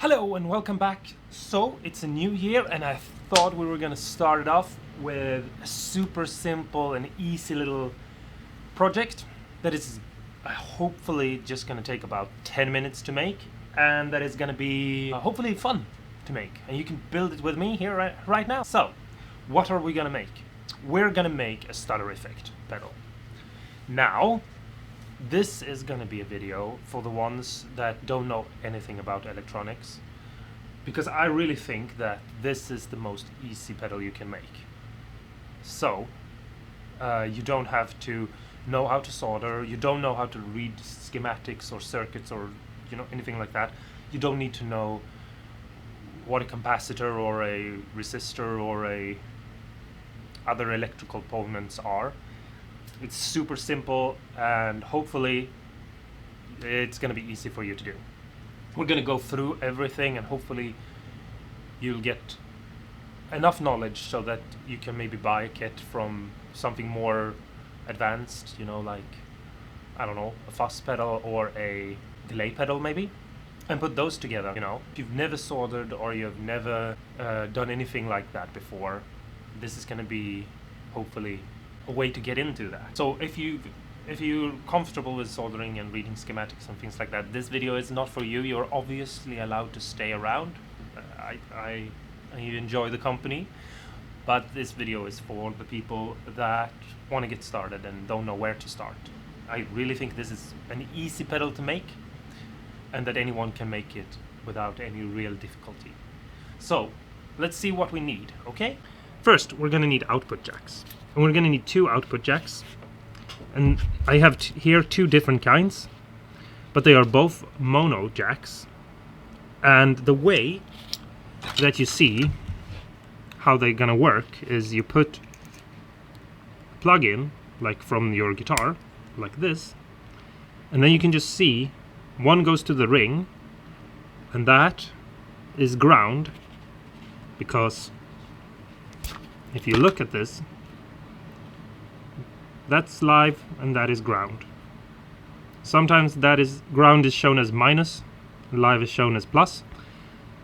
Hello and welcome back. So it's a new year and I thought we were gonna start it off with a super simple and easy little project that is hopefully just gonna take about 10 minutes to make, and that is gonna be hopefully fun to make, and you can build it with me here right now. So what are we gonna make? We're gonna make a stutter effect pedal. Now this is gonna be a video for the ones that don't know anything about electronics, because I really think that this is the most easy pedal you can make. So you don't have to know how to solder, you don't know how to read schematics or circuits or anything like that. You don't need to know what a capacitor or a resistor or a other electrical components are. It's super simple and hopefully it's going to be easy for you to do. We're going to go through everything and hopefully you'll get enough knowledge so that you can maybe buy a kit from something more advanced, like, I don't know, a fuzz pedal or a delay pedal maybe, and put those together. If you've never soldered or you've never done anything like that before, this is going to be hopefully a way to get into that. So if you're comfortable with soldering and reading schematics and things like that, this video is not for you. You're obviously allowed to stay around. I enjoy the company, but this video is for the people that want to get started and don't know where to start. I really think this is an easy pedal to make and that anyone can make it without any real difficulty. So let's see what we need, okay? First, we're going to need output jacks. And we're going to need 2 output jacks. And I have here 2 different kinds, but they are both mono jacks. And the way that you see how they're going to work is you put a plug in, like from your guitar, like this, and then you can just see one goes to the ring, and that is ground, because if you look at this, that's live and that is ground. Sometimes ground is shown as minus, live is shown as plus.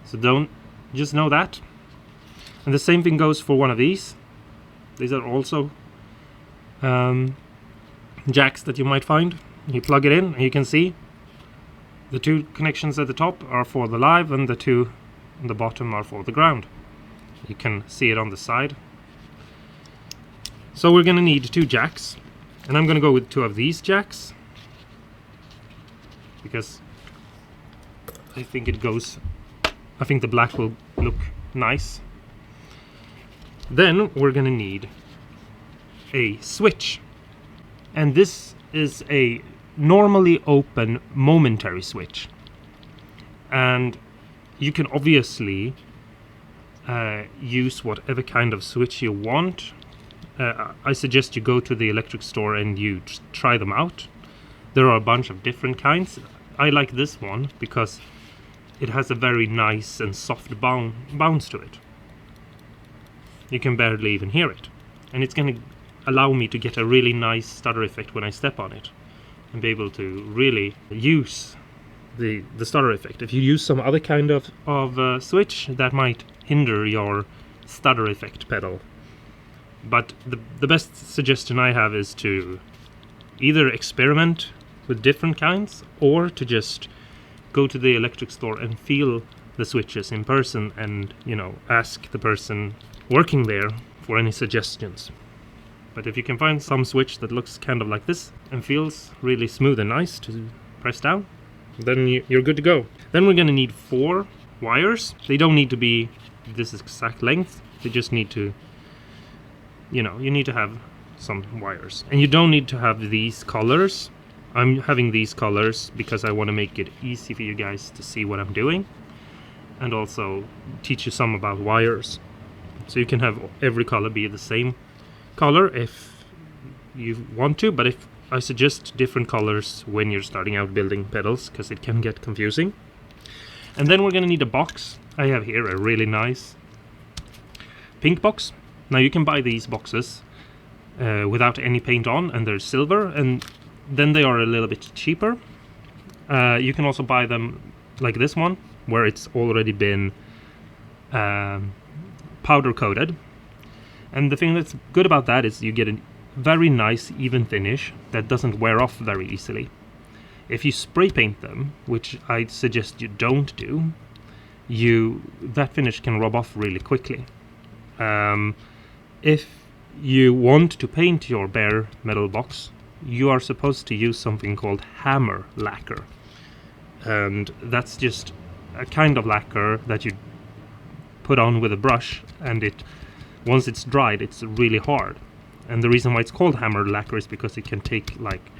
So just know that. And the same thing goes for one of these. These are also jacks that you might find. You plug it in and you can see the 2 connections at the top are for the live and the 2 on the bottom are for the ground. You can see it on the side. So we're going to need 2 jacks, and I'm going to go with 2 of these jacks because I think the black will look nice. Then we're going to need a switch, and this is a normally open momentary switch, and you can obviously use whatever kind of switch you want. I suggest you go to the electric store and you try them out. There are a bunch of different kinds. I like this one because it has a very nice and soft bounce to it. You can barely even hear it. And it's going to allow me to get a really nice stutter effect when I step on it and be able to really use the stutter effect. If you use some other kind of switch, that might hinder your stutter effect pedal. But the best suggestion I have is to either experiment with different kinds or to just go to the electric store and feel the switches in person and, ask the person working there for any suggestions. But if you can find some switch that looks kind of like this and feels really smooth and nice to press down, then you're good to go. Then we're going to need 4 wires. They don't need to be this exact length. They just need to you need to have some wires. And you don't need to have these colors. I'm having these colors because I want to make it easy for you guys to see what I'm doing, and also teach you some about wires. So you can have every color be the same color if you want to, but if I suggest different colors when you're starting out building pedals, because it can get confusing. And then we're going to need a box. I have here a really nice pink box. Now you can buy these boxes without any paint on, and they're silver, and then they are a little bit cheaper. You can also buy them like this one, where it's already been powder coated. And the thing that's good about that is you get a very nice even finish that doesn't wear off very easily. If you spray paint them, which I suggest you don't do, that finish can rub off really quickly. If you want to paint your bare metal box, you are supposed to use something called hammer lacquer. And that's just a kind of lacquer that you put on with a brush, and once it's dried, it's really hard. And the reason why it's called hammer lacquer is because it can take like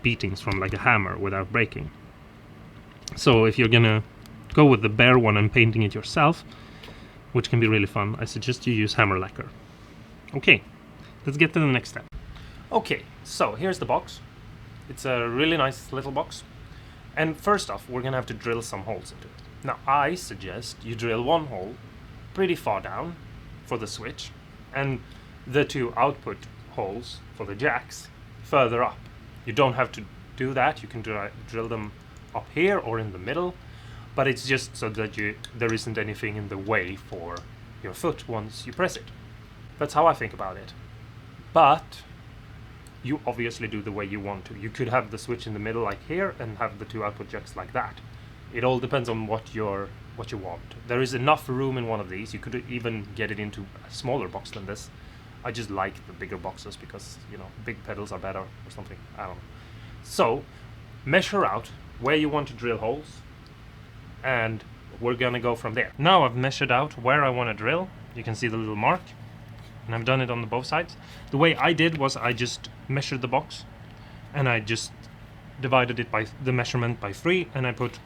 beatings from like a hammer without breaking. So if you're gonna go with the bare one and painting it yourself, which can be really fun, I suggest you use hammer lacquer. Okay, let's get to the next step. Okay, so here's the box. It's a really nice little box. And first off, we're gonna have to drill some holes into it. Now, I suggest you drill one hole pretty far down for the switch, and the two output holes for the jacks further up. You don't have to do that. You can drill them up here or in the middle, but it's just so that there isn't anything in the way for your foot once you press it. That's how I think about it. But you obviously do the way you want to. You could have the switch in the middle like here and have the two output jacks like that. It all depends on what you want. There is enough room in one of these. You could even get it into a smaller box than this. I just like the bigger boxes because, you know, big pedals are better or something. I don't know. So measure out where you want to drill holes, and we're gonna go from there. Now I've measured out where I want to drill. You can see the little mark, and I've done it on both sides. The way I did was I just measured the box, and I just divided it by the measurement by 3, and I put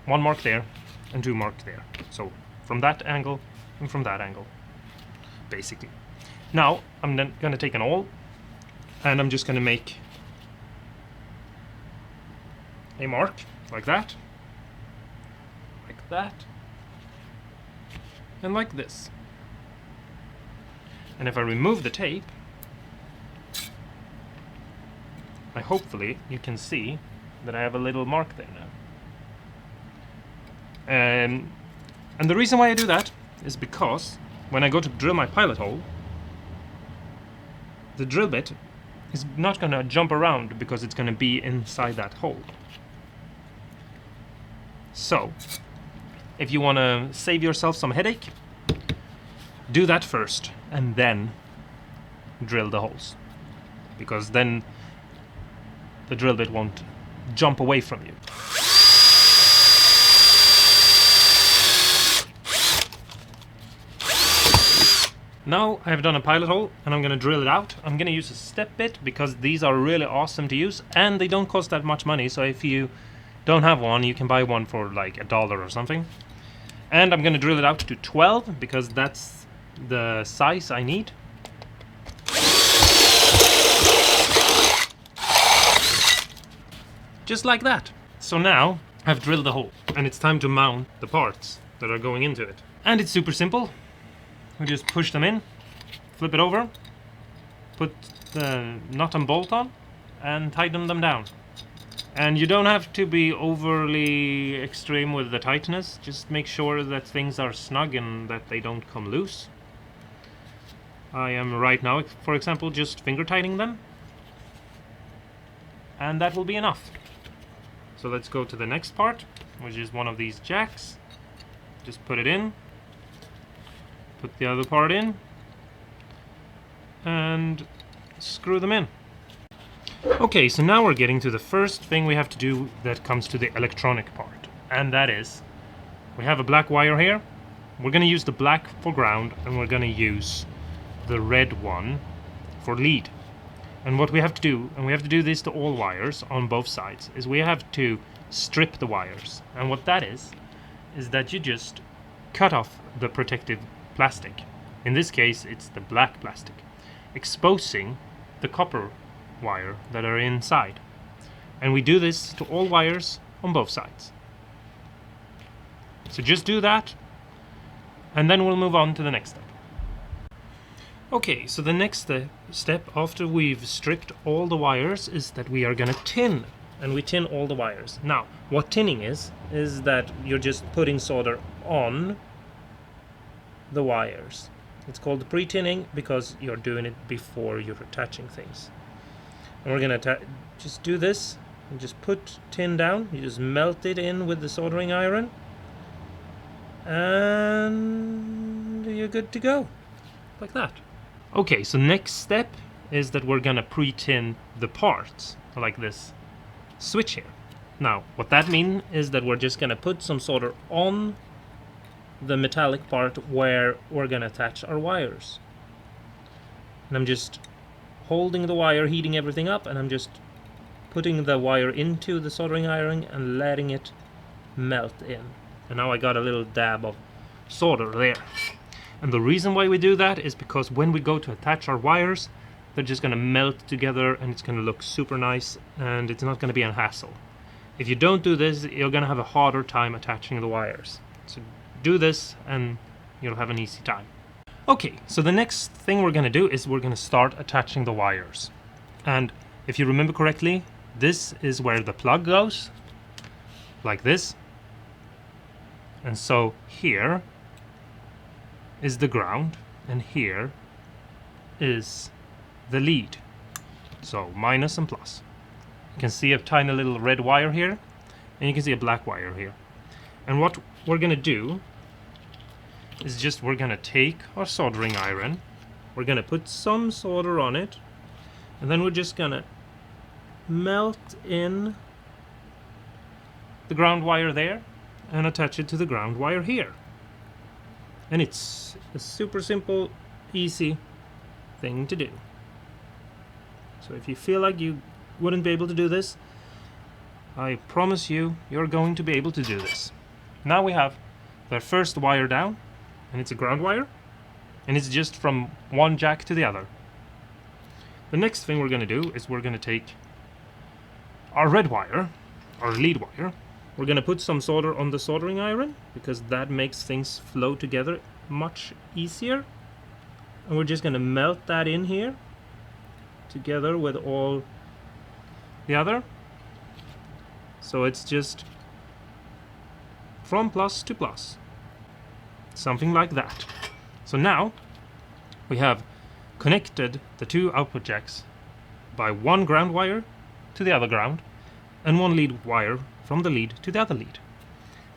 1 mark there and 2 mark there. So from that angle and from that angle, basically. Now I'm then going to take an awl, and I'm just going to make a mark like that, and like this. And if I remove the tape, hopefully you can see that I have a little mark there now. And the reason why I do that is because when I go to drill my pilot hole, the drill bit is not going to jump around because it's going to be inside that hole. So, if you want to save yourself some headache, do that first and then drill the holes, because then the drill bit won't jump away from you. Now I've done a pilot hole and I'm going to drill it out. I'm going to use a step bit because these are really awesome to use and they don't cost that much money. So if you don't have one, you can buy one for like $1 or something. And I'm going to drill it out to 12 because that's the size I need. Just like that. So now I've drilled the hole and it's time to mount the parts that are going into it. And it's super simple. We just push them in, flip it over, put the nut and bolt on, and tighten them down. And you don't have to be overly extreme with the tightness, just make sure that things are snug and that they don't come loose. I am right now, for example, just finger tightening them, and that will be enough. So let's go to the next part, which is one of these jacks. Just put it in. Put the other part in and screw them in. Okay, so now we're getting to the first thing we have to do that comes to the electronic part, and that is we have a black wire here. We're going to use the black for ground and we're going to use the red one for lead. And what we have to do, and we have to do this to all wires on both sides, is we have to strip the wires. And what that is that you just cut off the protective plastic. In this case, it's the black plastic, exposing the copper wire that are inside. And we do this to all wires on both sides. So just do that, and then we'll move on to the next step. Okay, so the next step after we've stripped all the wires is that we are going to tin and we tin all the wires. Now, what tinning is that you're just putting solder on the wires. It's called pre-tinning because you're doing it before you're attaching things. And we're gonna just do this and just put tin down. You just melt it in with the soldering iron, and you're good to go, like that. Okay, so next step is that we're gonna pre-tin the parts, like this switch here. Now, what that means is that we're just gonna put some solder on the metallic part where we're gonna attach our wires. And I'm just holding the wire, heating everything up, and I'm just putting the wire into the soldering iron and letting it melt in. And now I got a little dab of solder there. And the reason why we do that is because when we go to attach our wires, they're just gonna melt together and it's gonna look super nice and it's not gonna be a hassle. If you don't do this, you're gonna have a harder time attaching the wires. So do this and you'll have an easy time. Okay, so the next thing we're gonna do is we're gonna start attaching the wires. And if you remember correctly, this is where the plug goes, like this. And so here is the ground, and here is the lead. So minus and plus. You can see a tiny little red wire here, and you can see a black wire here. And what we're gonna do is just we're gonna take our soldering iron, we're gonna put some solder on it, and then we're just gonna melt in the ground wire there and attach it to the ground wire here. And it's a super simple, easy thing to do. So if you feel like you wouldn't be able to do this, I promise you, you're going to be able to do this. Now we have the first wire down, and it's a ground wire, and it's just from one jack to the other. The next thing we're going to do is we're going to take our red wire, our lead wire, we're going to put some solder on the soldering iron, because that makes things flow together much easier. And we're just going to melt that in here, together with all the other. So it's just from plus to plus. Something like that. So now we have connected the two output jacks by one ground wire to the other ground, and one lead wire from the lead to the other lead.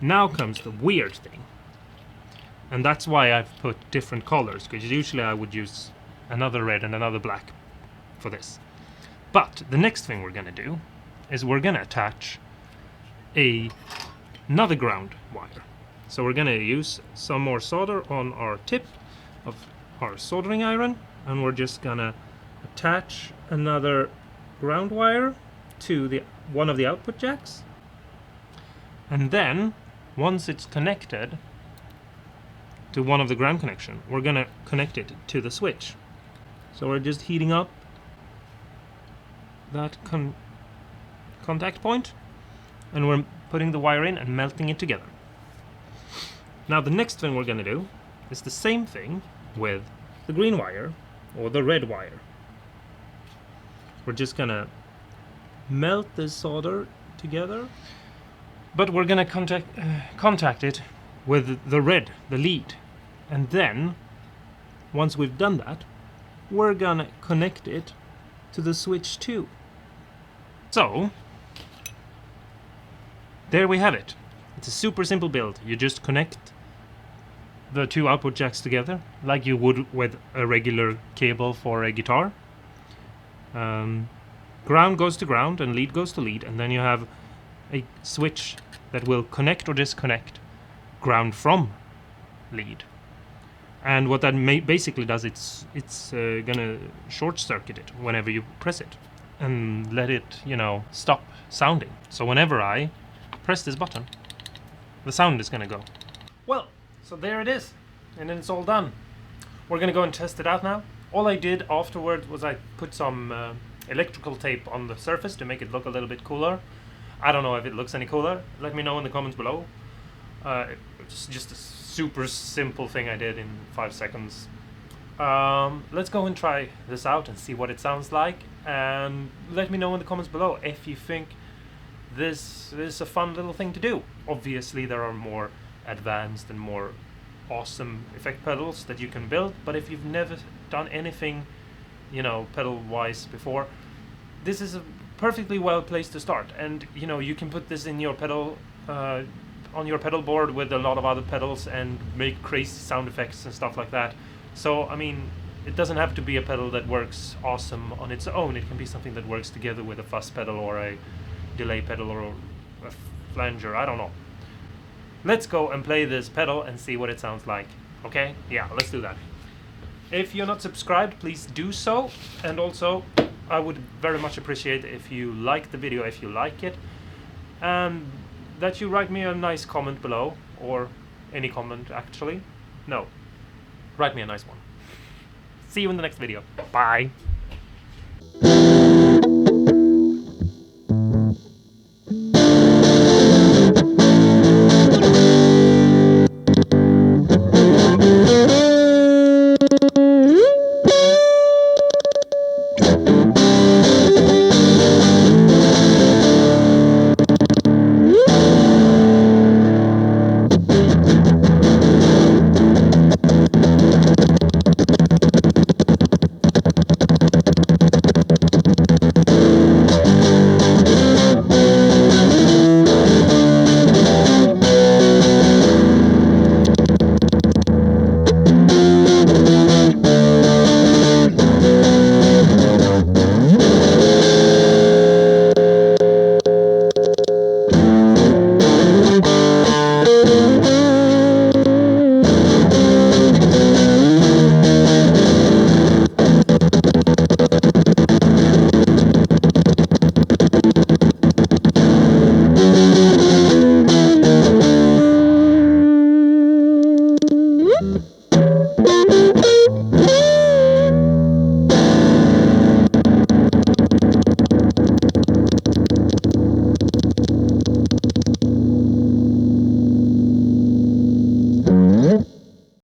Now comes the weird thing. And that's why I've put different colors, because usually I would use another red and another black for this. But the next thing we're going to do is we're going to attach another ground wire. So we're going to use some more solder on our tip of our soldering iron, and we're just going to attach another ground wire to one of the output jacks. And then, once it's connected to one of the ground connection, we're going to connect it to the switch. So we're just heating up that contact point, and we're putting the wire in and melting it together. Now the next thing we're going to do is the same thing with the green wire or the red wire. We're just going to melt this solder together, but we're going to contact it with the red, the lead. And then, once we've done that, we're going to connect it to the switch too. So, there we have it. It's a super simple build. You just connect the two output jacks together, like you would with a regular cable for a guitar. Ground goes to ground and lead goes to lead, and then you have a switch that will connect or disconnect ground from lead. And what that basically does, it's gonna short circuit it whenever you press it and let it, stop sounding. So whenever I press this button, the sound is gonna go. Well, so there it is, and then it's all done. We're gonna go and test it out now. All I did afterwards was I put some electrical tape on the surface to make it look a little bit cooler. I don't know if it looks any cooler. Let me know in the comments below. It's just a super simple thing I did in 5 seconds. Let's go and try this out and see what it sounds like, and let me know in the comments below if you think this is a fun little thing to do. Obviously there are more advanced and more awesome effect pedals that you can build, but if you've never done anything, you know, pedal wise before, this is a perfectly well place to start. And you know, you can put this in your pedal on your pedal board with a lot of other pedals and make crazy sound effects and stuff like that. So I mean, it doesn't have to be a pedal that works awesome on its own. It can be something that works together with a fuzz pedal or a delay pedal or a flanger, I don't know. Let's go and play this pedal and see what it sounds like. Okay? Yeah, let's do that. If you're not subscribed, please do so. And also, I would very much appreciate if you like the video, if you like it, and that you write me a nice comment below, or any comment actually. No, write me a nice one. See you in the next video. Bye.